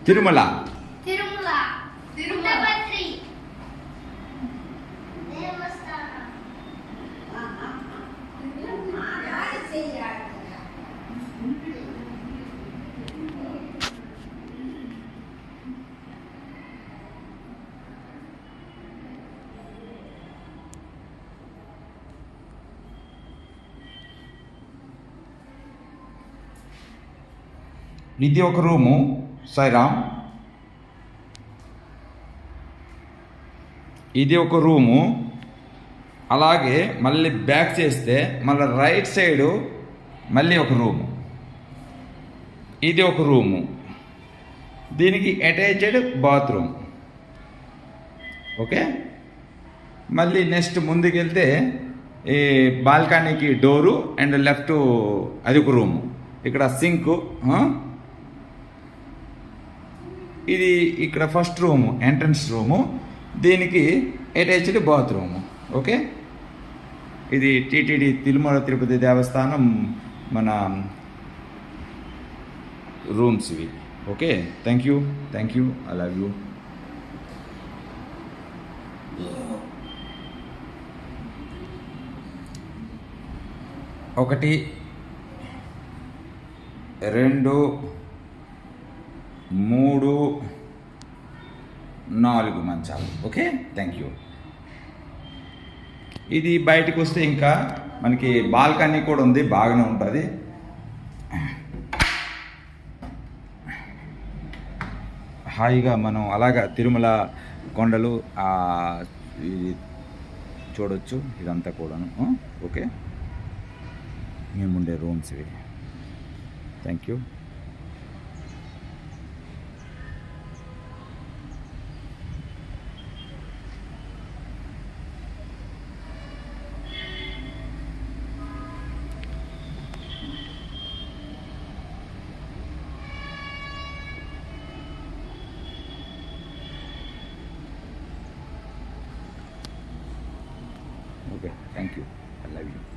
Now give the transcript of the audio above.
తిరుమల. తిరుమల. పుట్టపర్తి. దేవస్థానం. ఇది ఒక రూము సాయిరామ్. ఇది ఒక రూము. అలాగే మళ్ళీ బ్యాక్ చేస్తే మళ్ళీ రైట్ సైడు మళ్ళీ ఒక రూము. ఇది ఒక రూము. దీనికి అటాచ్డ్ బాత్రూమ్. ఓకే, మళ్ళీ నెక్స్ట్ ముందుకెళ్తే ఈ బాల్కనీకి డోరు అండ్ లెఫ్ట్ అది ఒక రూము. ఇక్కడ సింకు. ఇది ఇక్కడ ఫస్ట్ రూము, ఎంట్రన్స్ రూము. దీనికి అటాచ్డ్ బాత్రూము. ఓకే, ఇది టీటీడీ తిరుమల తిరుపతి దేవస్థానం మన రూమ్స్ ఇవి. Okay, thank you, I love you. ఒకటి, రెండు, మూడు, నాలుగు మంచాలు. Okay, thank you. ఇది బయటకు వస్తే ఇంకా మనకి బాల్కనీ కూడా ఉంది, బాగానే ఉంటుంది. హాయిగా మనం అలాగా తిరుమల కొండలు ఇది చూడొచ్చు. ఇదంతా కూడాను. ఓకే, మేముండే రూమ్స్ ఇవి. Thank you. Okay, thank you. I love you.